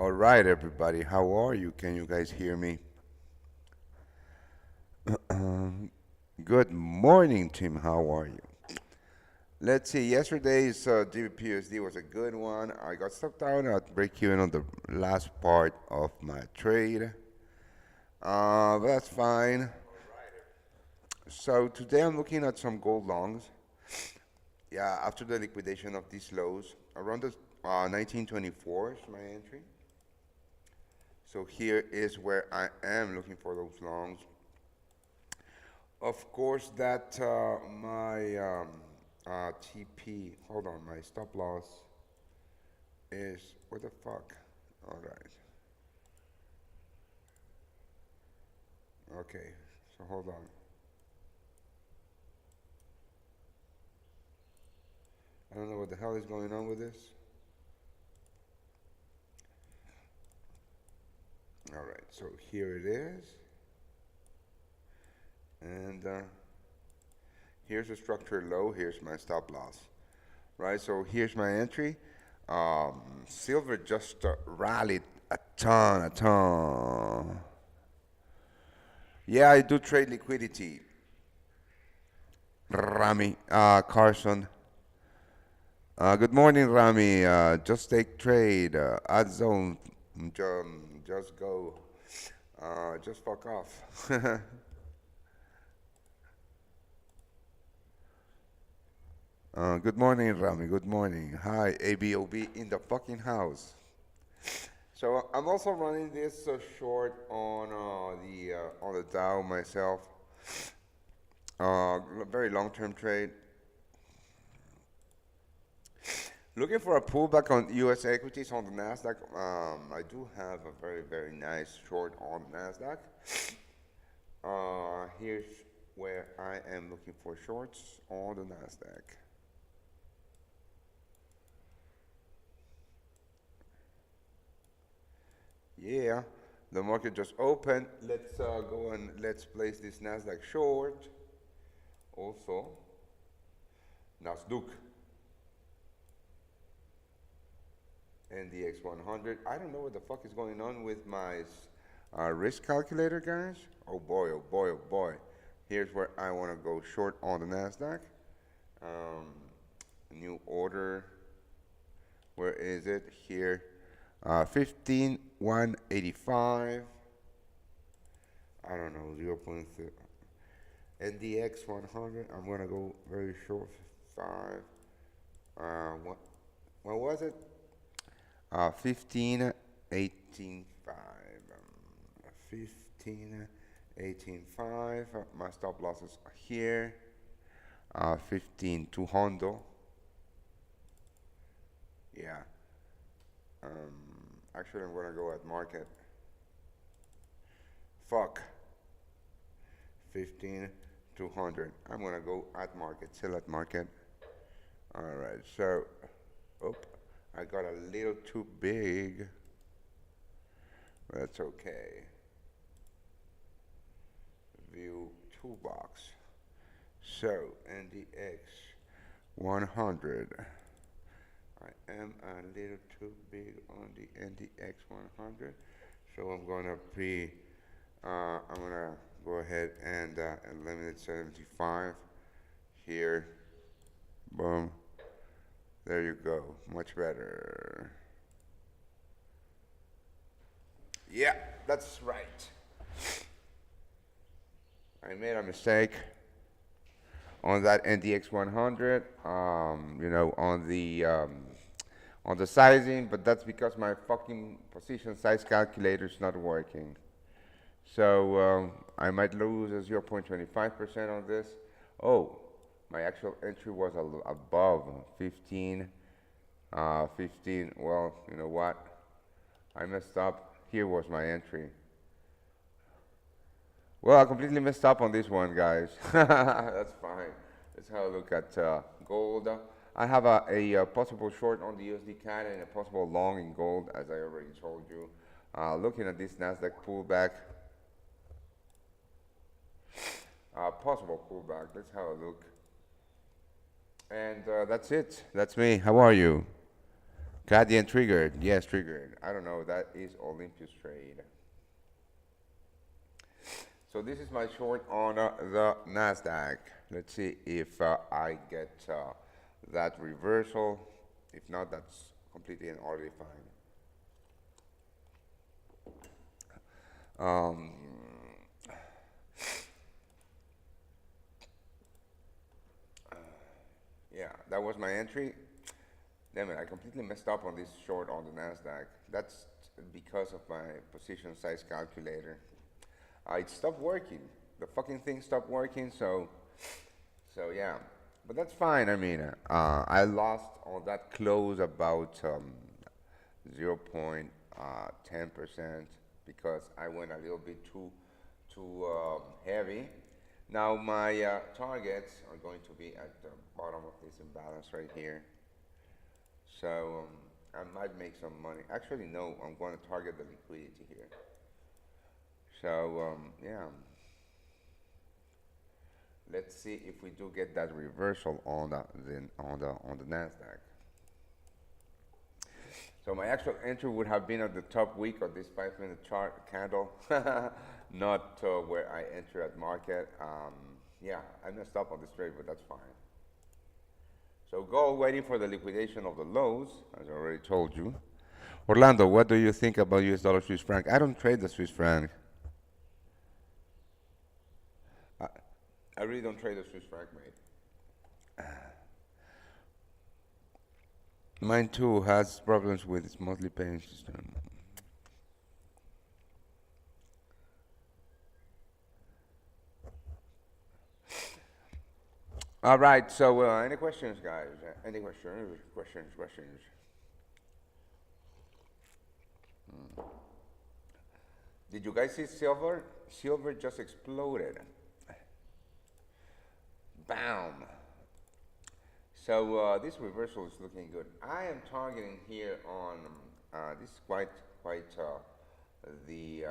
All right, everybody. How are you? Can you guys hear me? Good morning, Tim. How are you? Let's see. Yesterday's DPUSD was a good one. I got stuck out at break even on the last part of my trade. But that's fine. So today I'm looking at some gold longs. Yeah, after the liquidation of these lows, around the 1924 is my entry. So here is where I am looking for those longs. Of course, that my TP, hold on, my stop loss is, what the fuck? All right. Okay, so hold on. I don't know what the hell is going on with this. All right, so here it is. And here's the structure low, here's my stop loss. Right, so here's my entry. Silver just rallied a ton, a ton. Yeah, I do trade liquidity. Rami, Carson. Good morning, Rami. Just take trade. Add zone. Just go. Just fuck off. Good morning, Rami. Good morning. Hi, ABOB in the fucking house. So I'm also running this short on the Dow myself. Very long-term trade. Looking for a pullback on U.S. equities on the Nasdaq. I do have a very nice short on Nasdaq. Here's where I am looking for shorts on the Nasdaq. Yeah, the market just opened. Let's go and let's place this Nasdaq short. Also, Nasdaq. NDX 100. I don't know what the fuck is going on with my risk calculator, guys. Oh boy, oh boy, oh boy. Here's where I want to go short on the NASDAQ. New order. Where is it? Here. 15,185. I don't know, 0.3. NDX 100. I'm going to go very short. 5. What was it? 15, 18, 5. 15, 18, 5. My stop losses are here. 15 to Hondo. Yeah. Actually, I'm gonna go at market. Fuck. 15, 200. I'm gonna go at market. Sell at market. All right. So, oh, I got a little too big. That's okay. View toolbox. So, NDX 100. I am a little too big on the NDX 100. So I'm gonna I'm gonna go ahead and eliminate 75 here. Boom. There you go. Much better. Yeah, that's right. I made a mistake on that NDX 100. On the sizing, but that's because my fucking position size calculator is not working. So I might lose a 0.25% on this. Oh, my actual entry was above 15. 15. Well, you know what? I messed up. Here was my entry. Well, I completely messed up on this one, guys. That's fine. Let's have a look at gold. I have a possible short on the USD CAD and a possible long in gold, as I already told you. Looking at this Nasdaq pullback, possible pullback. Let's have a look. And that's it. That's me. How are you? Canadian triggered. Yes, triggered. I don't know. That is Olympus trade. So this is my short on the Nasdaq. Let's see if I get that reversal. If not, that's completely and utterly fine. Um, yeah, that was my entry. Damn it, I completely messed up on this short on the Nasdaq. That's because of my position size calculator. It stopped working. The fucking thing stopped working. So yeah, but that's fine. I mean, I lost on that close about 0.10% because I went a little bit too heavy. Now my targets are going to be at the bottom of this imbalance right here. So I might make some money. Actually, no, I'm going to target the liquidity here. So yeah, let's see if we do get that reversal on the Nasdaq. So my actual entry would have been at the top week of this 5-minute chart candle, not where I enter at market. Yeah, I messed up on this trade, but that's fine. So gold waiting for the liquidation of the lows, as I already told you. Orlando, what do you think about US dollar Swiss franc? I don't trade the Swiss franc. I, I really don't trade the Swiss franc, mate. Mine too has problems with its monthly payment system. All right. So any questions, guys? Any questions? Questions? Did you guys see silver? Silver just exploded. Bam. So this reversal is looking good. I am targeting here on this is quite the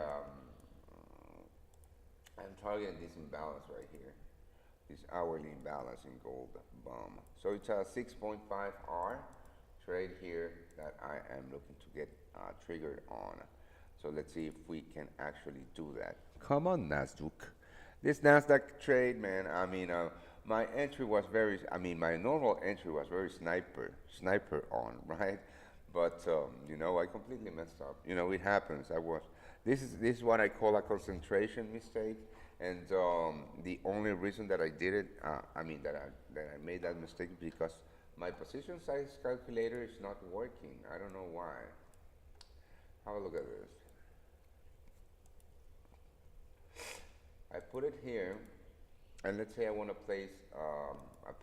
I'm targeting this imbalance right here, this hourly imbalance in gold bomb. So it's a 6.5 R trade here that I am looking to get triggered on. So let's see if we can actually do that. Come on, Nasdaq. This Nasdaq trade, man. I mean, my entry was my normal entry was very sniper on, right? But I completely messed up. It happens. This is what I call a concentration mistake, and the only reason that I did it, that I made that mistake because my position size calculator is not working. I don't know why. Have a look at this. I put it here, and let's say I want to place a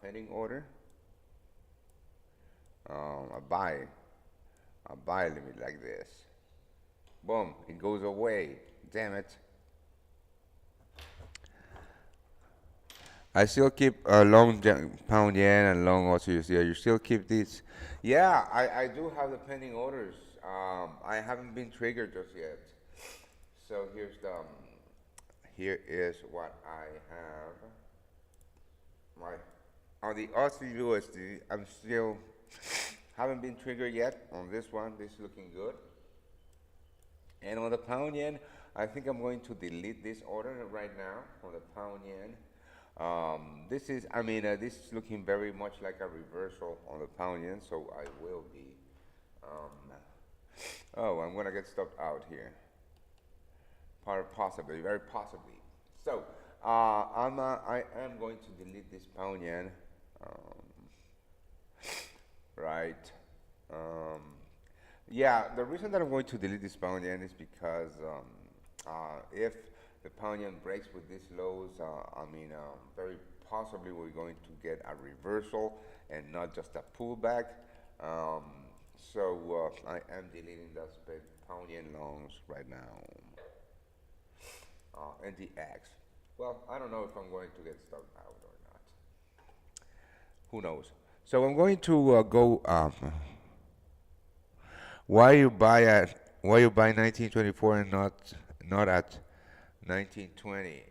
pending order, a buy limit like this. Boom, it goes away. Damn it. I still keep long pound yen and long also USD. You still keep these? Yeah, I do have the pending orders. I haven't been triggered just yet. So here is what I have. On the Aussie USD, I'm still haven't been triggered yet on this one. This is looking good. And on the pound yen, I think I'm going to delete this order right now on the pound yen. This is looking very much like a reversal on the pound yen, so I will be. I'm gonna get stopped out here. Possibly, very possibly. So I am going to delete this pound yen. Right. Yeah, the reason that I'm going to delete this pound yen is because if the pound yen breaks with these lows, very possibly we're going to get a reversal and not just a pullback. So I am deleting those pound yen longs right now. And the X. Well, I don't know if I'm going to get stuck out or not. Who knows? So I'm going to go. Why you buy 1924 and not at 1920?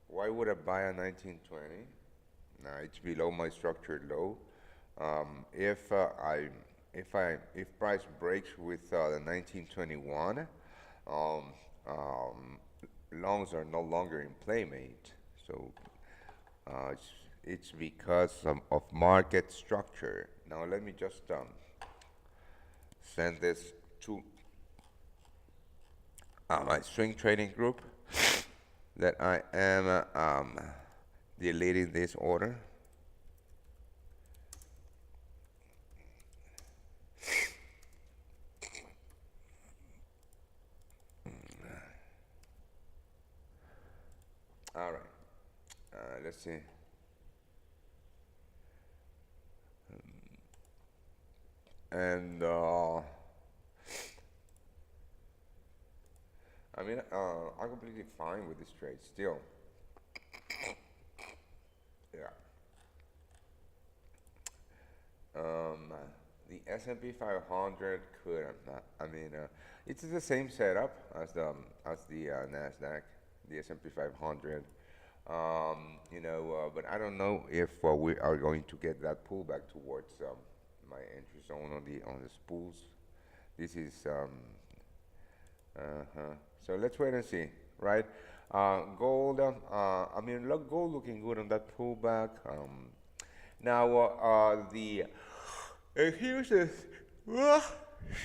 Why would I buy a 1920? It's below my structured low. If if price breaks with the 1921, um, um, longs are no longer in Playmate. So it's because of market structure. Now let me just send this to my swing trading group that I am deleting this order. All right. Let's see. And I mean, I'm completely fine with this trade still. Yeah. Um, the S&P 500 could. I mean, it's the same setup as the Nasdaq, the S&P 500. But I don't know if we are going to get that pullback towards my entry zone on the spools. This is uh-huh. So let's wait and see, right? Gold. Look, gold looking good on that pullback. Now the here's this.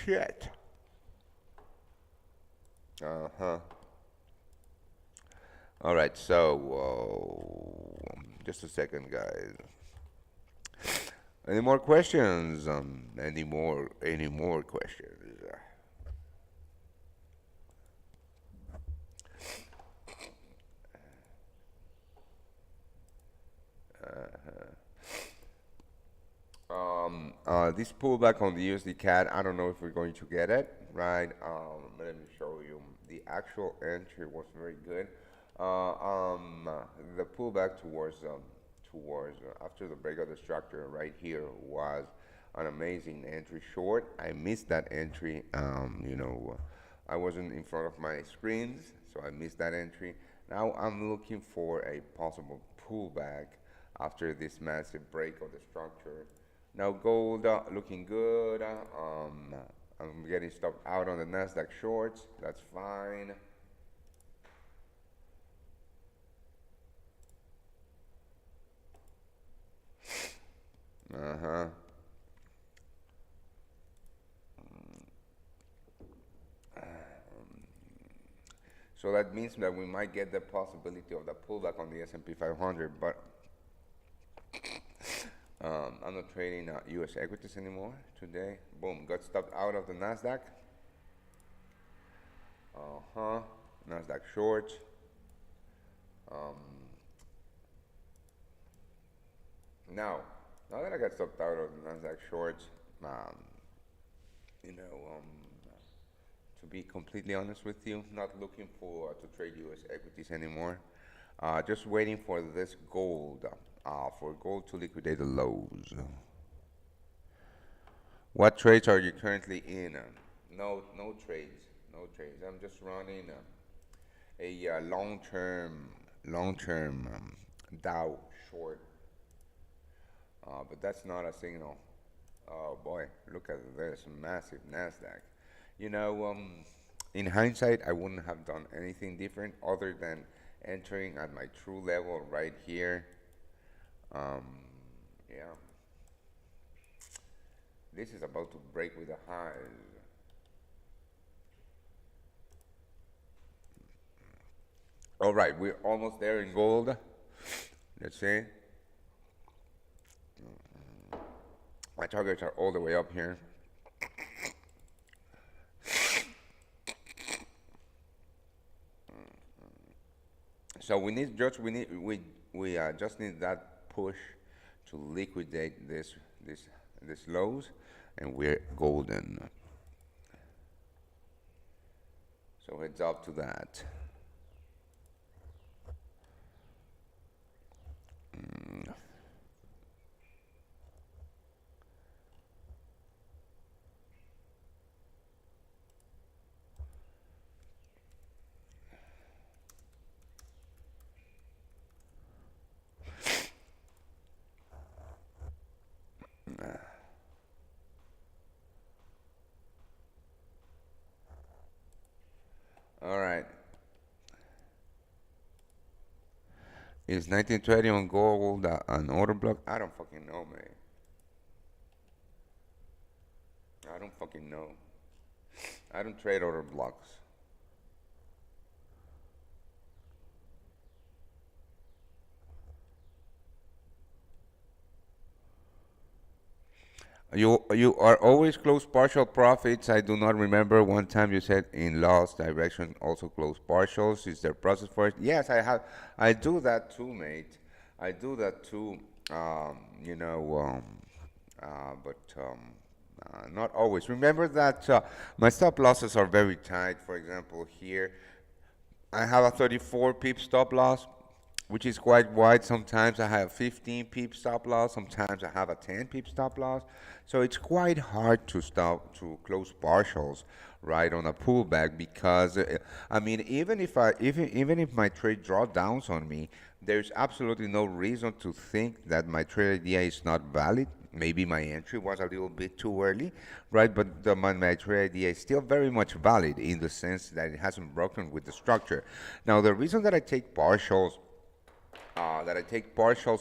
Shit. Uh huh. All right. So just a second, guys. Any more questions? Any more questions? This pullback on the USD CAD, I don't know if we're going to get it, right? Let me show you. The actual entry was very good. The pullback towards after the break of the structure right here was an amazing entry short. I missed that entry. I wasn't in front of my screens, so I missed that entry. Now I'm looking for a possible pullback after this massive break of the structure. Now gold looking good. I'm getting stopped out on the Nasdaq shorts. That's fine. Uh huh. So that means that we might get the possibility of the pullback on the S&P 500, but I'm not trading U.S. equities anymore today. Boom, got stopped out of the Nasdaq. Uh huh. Nasdaq short. Um, now that I got stopped out of the Nasdaq short, um, you know, um, to be completely honest with you, not looking for to trade U.S. equities anymore. Just waiting for this gold, for gold to liquidate the lows. What trades are you currently in? No trades, no trades. I'm just running a long-term Dow short, but that's not a signal. Oh boy, look at this massive Nasdaq. You know, in hindsight, I wouldn't have done anything different other than entering at my true level right here. Um, yeah, this is about to break with the highs. All right, we're almost there in gold. Let's see. My targets are all the way up here. So we just need that push to liquidate this lows, and we're golden. So heads up to that. Mm. All right. Is 1920 on gold an order block? I don't fucking know, man. I don't fucking know. I don't trade order blocks. You are always close partial profits. I do not remember one time you said in loss direction also close partials. Is there process for it? Yes, I have. I do that too, mate. I do that too. You know, but not always. Remember that my stop losses are very tight. For example, here I have a 34 pip stop loss, which is quite wide. Sometimes I have 15 pip stop loss. Sometimes I have a 10 pip stop loss. So it's quite hard to stop to close partials right on a pullback because I mean even if my trade drawdowns on me, there's absolutely no reason to think that my trade idea is not valid. Maybe my entry was a little bit too early, right? But my trade idea is still very much valid in the sense that it hasn't broken with the structure. Now, the reason that I take partials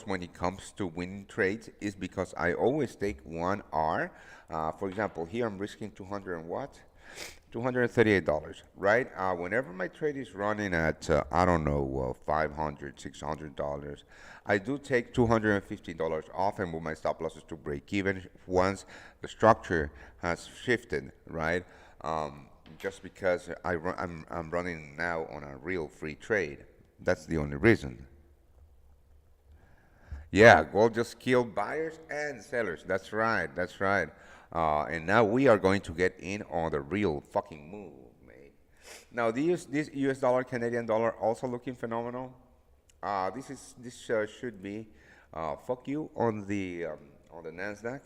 when it comes to winning trades is because I always take one R. For example, here I'm risking 200 and what? $238, right? Whenever my trade is running at, I don't know, $500, $600, I do take $250 off and move my stop losses to break even once the structure has shifted, right? Just because I'm running now on a real free trade. That's the only reason. Yeah, gold just killed buyers and sellers. That's right. That's right. And now we are going to get in on the real fucking move, mate. Now, this U.S. dollar, Canadian dollar, also looking phenomenal. This should be fuck you on the Nasdaq.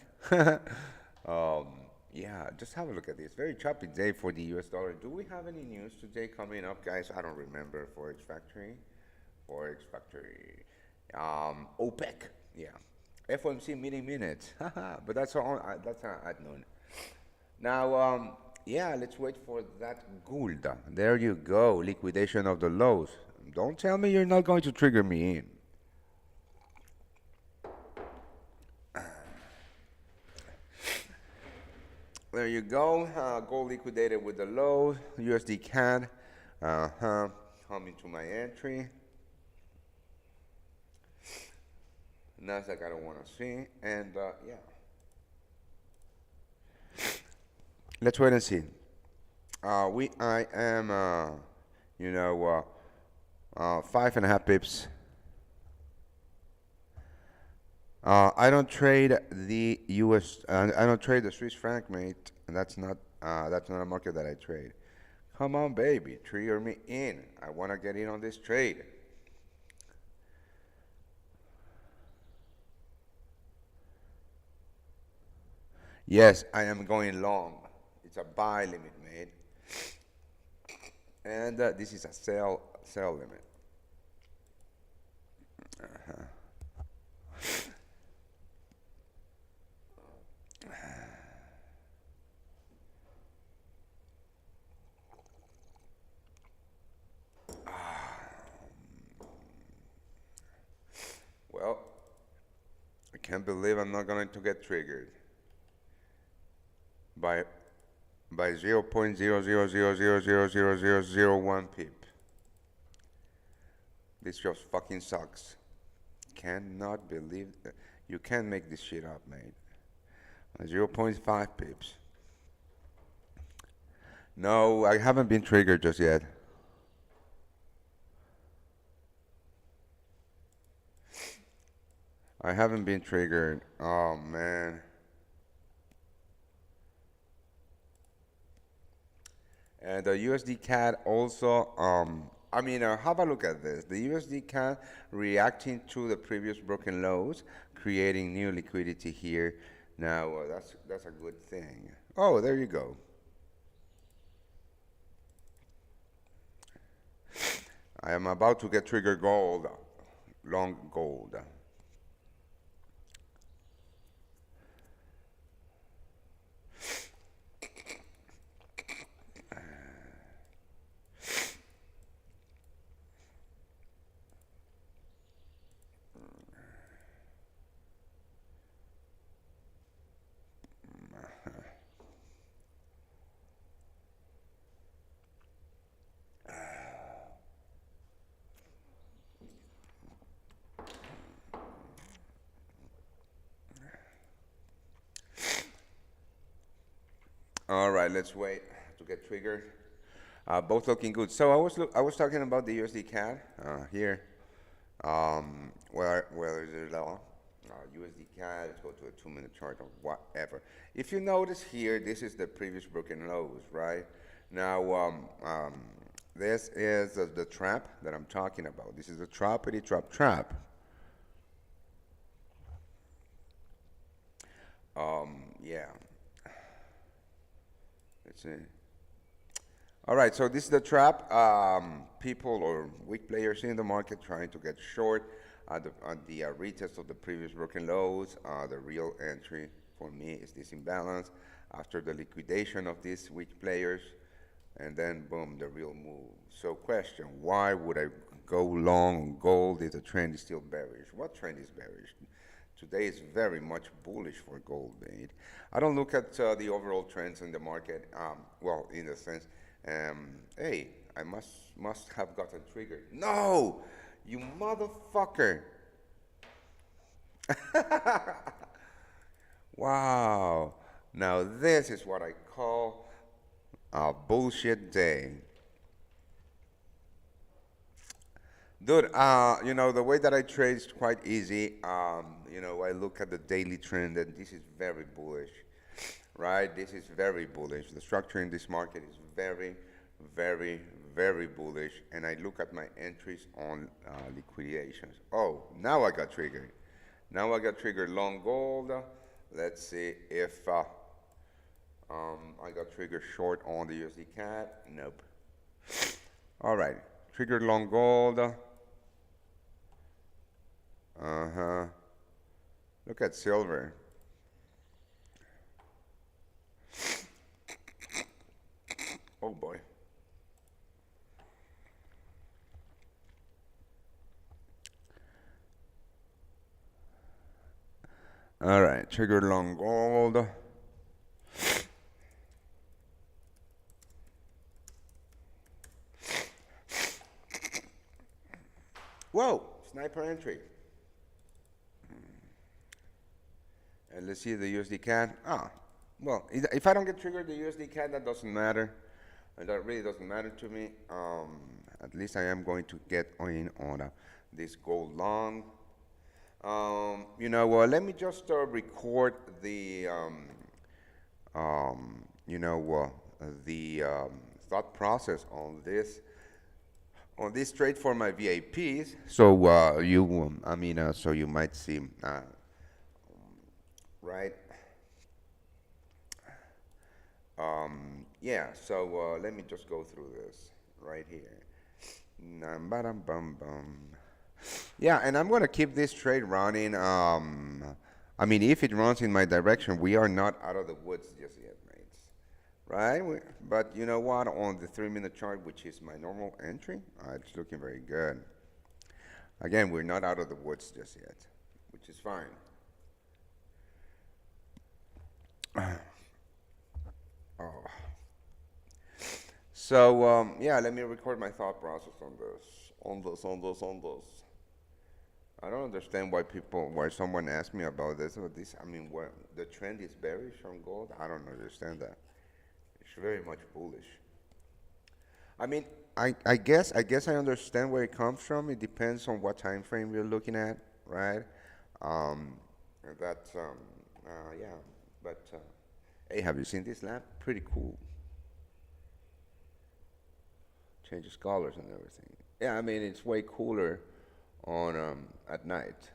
um, yeah, just have a look at this. Very choppy day for the U.S. dollar. Do we have any news today coming up, guys? I don't remember. Forex Factory. Forex Factory. OPEC, yeah. FOMC meeting minutes, but that's at noon. Now, yeah, let's wait for that gold. There you go, liquidation of the lows. Don't tell me you're not going to trigger me in. There you go, gold liquidated with the lows. USD CAD, coming to my entry. Nasdaq I don't want to see, and yeah. Let's wait and see. I am, you know, 5.5 pips. I don't trade the U.S. I don't trade the Swiss franc, mate. And that's not a market that I trade. Come on, baby, trigger me in. I want to get in on this trade. Yes, I am going long. It's a buy limit, mate. And this is a sell limit. Uh-huh. Well, I can't believe I'm not going to get triggered by by 0.000000001 pip. This just fucking sucks. Cannot believe that. You can't make this shit up, mate. 0 0.5 pips. No, I haven't been triggered just yet. I haven't been triggered. Oh man. And the USD CAD also, I mean, have a look at this. The USD CAD reacting to the previous broken lows, creating new liquidity here. Now, that's a good thing. Oh, there you go. I am about to get trigger gold, long gold. All right, let's wait to get triggered. Both looking good. So I was talking about the USD CAD here. Where is it all? USD CAD. Let's go to a 2-minute chart or whatever. If you notice here, this is the previous broken lows, right? Now this is the trap that I'm talking about. This is the troppity trap. Yeah. Let's see. All right, so this is the trap. People or weak players in the market trying to get short at the retest of the previous broken lows. The real entry for me is this imbalance after the liquidation of these weak players, and then boom, the real move. So question, why would I go long on gold if the trend is still bearish? What trend is bearish? Today is very much bullish for gold, mate. I don't look at the overall trends in the market. Well, in the sense, hey, I must have gotten triggered. No, you motherfucker! Wow. Now this is what I call a bullshit day. Dude, you know, the way that I trade is quite easy. You know, I look at the daily trend and this is very bullish, right? This is very bullish. The structure in this market is very, very, very bullish. And I look at my entries on liquidations. Oh, now I got triggered. Now I got triggered long gold. Let's see if I got triggered short on the USD CAD. Nope. All right, triggered long gold. Look at silver. Oh boy. All right, triggered long gold. Whoa, sniper entry. And let's see the USD CAD. Well, if I don't get triggered the USD CAD, that doesn't matter. And that really doesn't matter to me. At least I am going to get in on this gold long. You know, let me just record the, you know, the thought process on this trade for my VIPs. So so you might see, right? Yeah. So let me just go through this right here. Yeah, and I'm going to keep this trade running. I mean, if it runs in my direction, we are not out of the woods just yet, mates. Right? But you know what? On the 3-minute chart, which is my normal entry, it's looking very good. Again, we're not out of the woods just yet, which is fine. Oh. So, yeah, let me record my thought process on this. I don't understand why someone asked me about this. I mean, what, the trend is bearish on gold? I don't understand that. It's very much bullish. I mean, I guess I understand where it comes from. It depends on what time frame you're looking at, right? Yeah. But hey, have you seen this lamp? Pretty cool. Changes colors and everything. Yeah, I mean it's way cooler on at night.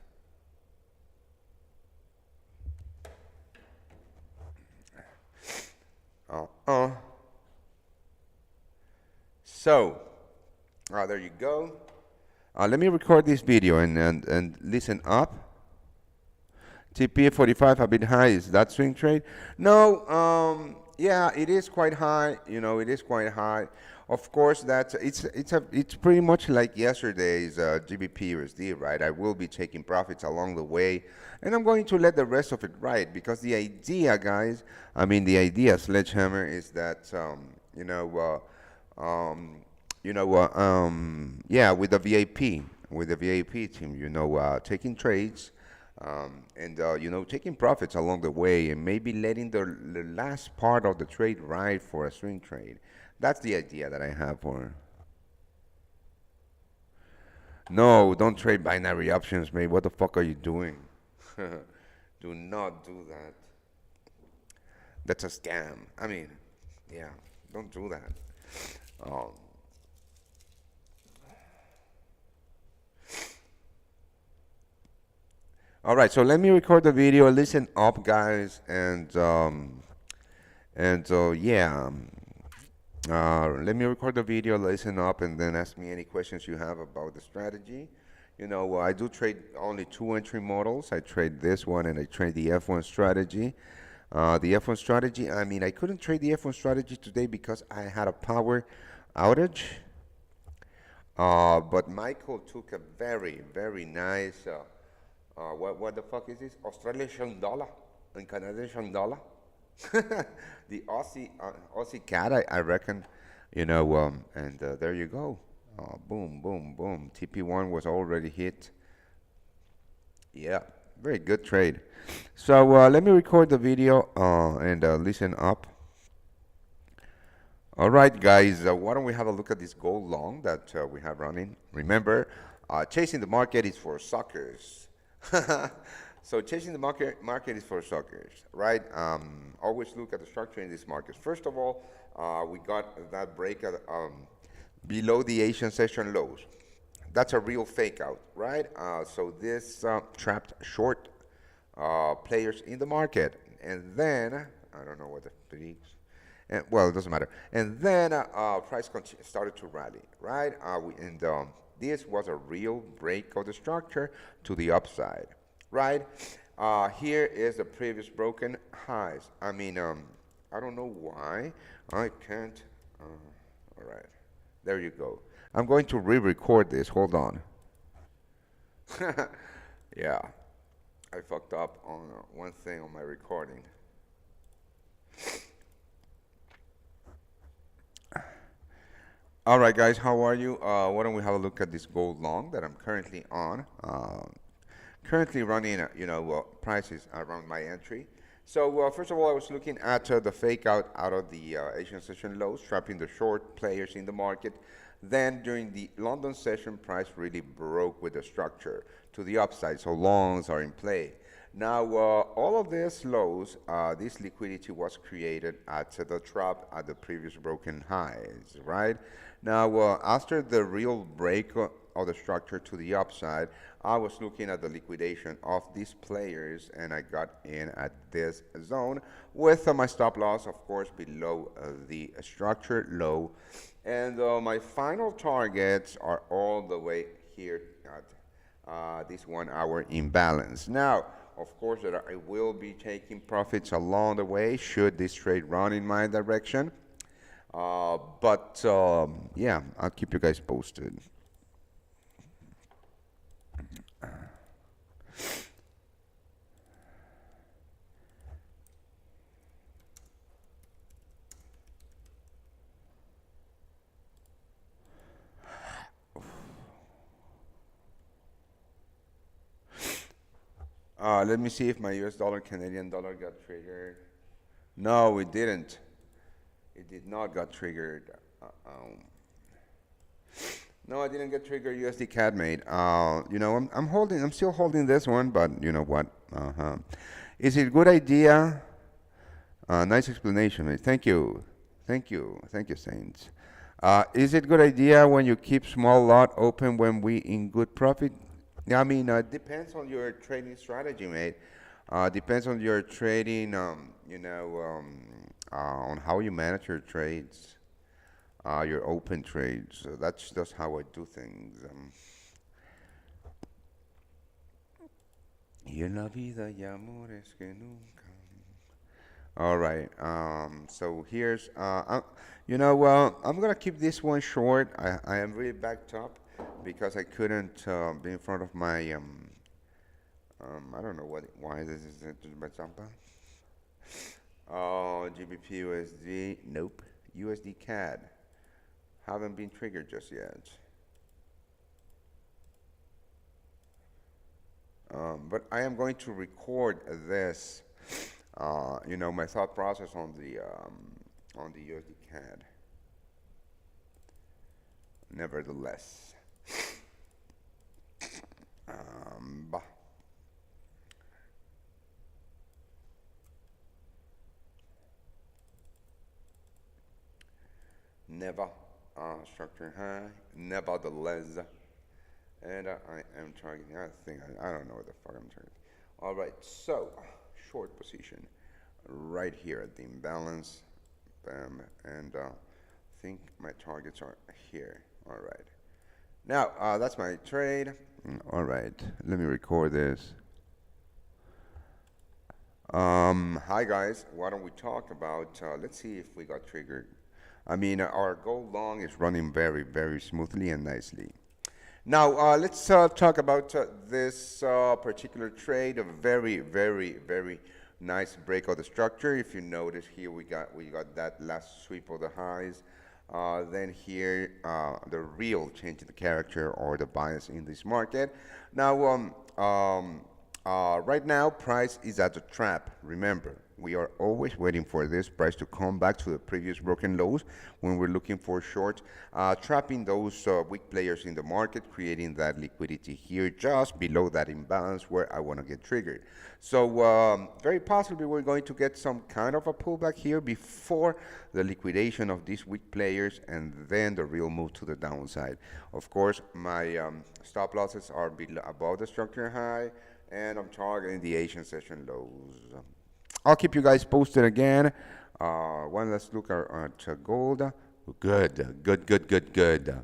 So, there you go. Let me record this video and listen up. TP 45 a bit high. Is that swing trade? No. Yeah, it is quite high. You know, it is quite high. Of course, it's pretty much like yesterday's GBP USD, right? I will be taking profits along the way, and I'm going to let the rest of it ride because the idea, guys, I mean, the idea, Sledgehammer, is that yeah, with the VIP team, taking trades And you know, taking profits along the way and maybe letting the last part of the trade ride for a swing trade. That's the idea that I have for. No, don't trade binary options, mate. What the fuck are you doing? Do not do that. That's a scam. I mean, yeah, don't do that. Um, all right, so let me record the video. Listen up, guys, and yeah. Let me record the video, listen up, and then ask me any questions you have about the strategy. You know, I do trade only two entry models. I trade this one and I trade the F1 strategy. The F1 strategy, I mean, I couldn't trade the F1 strategy today because I had a power outage. But Michael took a very, very nice, what the fuck is this? Australian dollar and Canadian dollar? The Aussie cat, I reckon, you know, and there you go. Boom, boom, boom. TP1 was already hit. Yeah, very good trade. So let me record the video and listen up. All right, guys, why don't we have a look at this gold long that we have running? Remember, chasing the market is for suckers. So chasing the market is for suckers, right? Always look at the structure in this market. First of all, we got that break at, below the Asian session lows. That's a real fake out, right? So this trapped short players in the market, and then I don't know what the peaks. And, well, it doesn't matter. And then price started to rally, right? This was a real break of the structure to the upside, right? Here is the previous broken highs. I mean, I don't know why I can't. All right, there you go. I'm going to re-record this. Hold on. Yeah, I fucked up on one thing on my recording. All right, guys, how are you? Why don't we have a look at this gold long that I'm currently on? Currently running, prices around my entry. So first of all, I was looking at the fake out of the Asian session lows, trapping the short players in the market. Then during the London session, price really broke with the structure to the upside, so longs are in play. Now, all of these lows, this liquidity was created at the trap at the previous broken highs, right? Now, after the real break of the structure to the upside, I was looking at the liquidation of these players, and I got in at this zone with my stop loss, of course, below the structure low. And my final targets are all the way here at this 1 hour imbalance. Now, of course, that I will be taking profits along the way should this trade run in my direction. Yeah, I'll keep you guys posted. Let me see if my US dollar, Canadian dollar got triggered. No, it didn't. It did not got triggered. No, I didn't get triggered USD CAD mate. I'm still holding this one, but you know what? Is it a good idea? Nice explanation, mate. Thank you. Thank you. Thank you, Saints. Is it good idea when you keep small lot open when we in good profit? Yeah, I mean, depends on your trading strategy, mate. Depends on your trading, on how you manage your trades, your open trades. So that's just how I do things. Y en la vida hay amores que nunca. All right. So here's, I'm gonna keep this one short. I am really backed up because I couldn't be in front of my I don't know why this is Bachamba. Oh, GBP USD. Nope. USD CAD. Haven't been triggered just yet. But I am going to record this, my thought process on the USD CAD. Nevertheless, bah. Never structure high, nevertheless, and I am targeting. I don't know what the fuck I'm targeting. All right, so short position right here at the imbalance, bam, and think my targets are here. All right, now that's my trade. All right, let me record this. Hi guys, why don't we talk about, let's see if we got triggered. I mean, our gold long is running very, very smoothly and nicely. Now, let's talk about this particular trade, a very, very, very nice break of the structure. If you notice here, we got that last sweep of the highs. Then here, the real change in the character or the bias in this market. Now, right now, price is at the trap. Remember, we are always waiting for this price to come back to the previous broken lows when we're looking for short, trapping those weak players in the market, creating that liquidity here just below that imbalance where I want to get triggered. So very possibly we're going to get some kind of a pullback here before the liquidation of these weak players and then the real move to the downside. Of course, my stop losses are above the structure high, and I'm targeting the Asian session lows. I'll keep you guys posted again. One last look at gold. Good, good, good, good, good.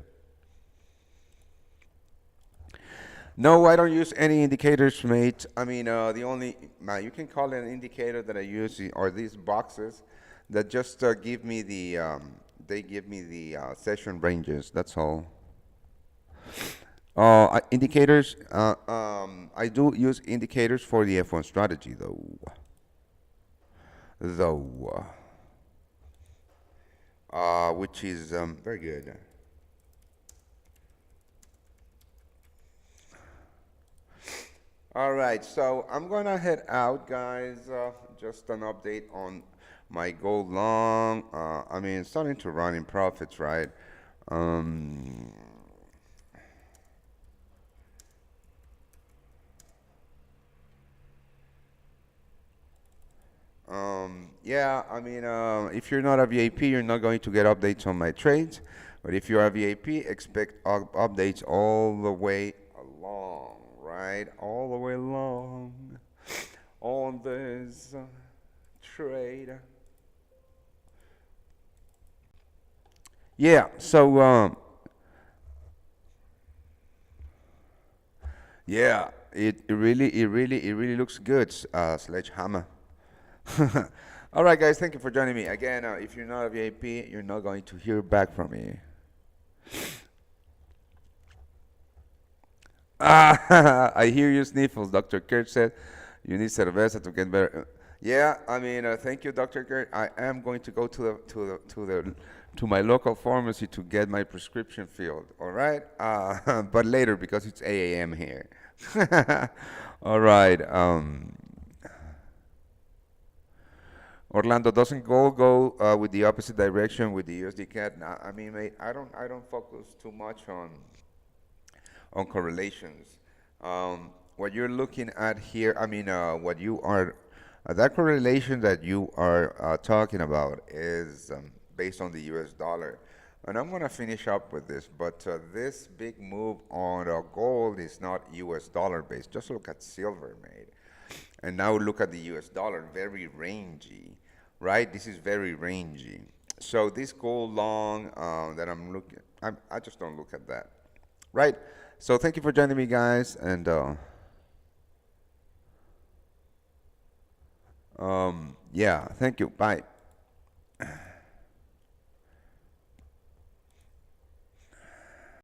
No, I don't use any indicators, mate. I mean, the only, you can call it an indicator that I use are these boxes that just give me the, they give me the session ranges. That's all. Indicators, I do use indicators for the F1 strategy, though. Which is very good. All right, so I'm gonna head out, guys. Just an update on my gold long. I mean, starting to run in profits, right? Um, yeah, I mean, if you're not a VIP, you're not going to get updates on my trades. But if you're a VIP, expect updates all the way along, right? All the way along on this trade. Yeah, so, yeah, it really looks good, Sledgehammer. All right, guys, thank you for joining me. Again, if you're not a VIP, you're not going to hear back from me. Ah, I hear you sniffles. Dr. Kurt said you need cerveza to get better. Yeah, I mean, thank you, Dr. Kurt. I am going to go to my local pharmacy to get my prescription filled. All right, but later because it's 8 a.m. here. All right. Orlando, doesn't gold go with the opposite direction with the USD CAD? Nah, I mean, mate, I don't focus too much on correlations. What you're looking at here, I mean, what you are, that correlation that you are talking about is based on the US dollar. And I'm going to finish up with this, but this big move on gold is not US dollar based. Just look at silver, mate. And now look at the US dollar, very rangy, right? This is very rangy. So this gold long that I'm looking, I just don't look at that, right? So thank you for joining me, guys, and yeah, thank you. Bye.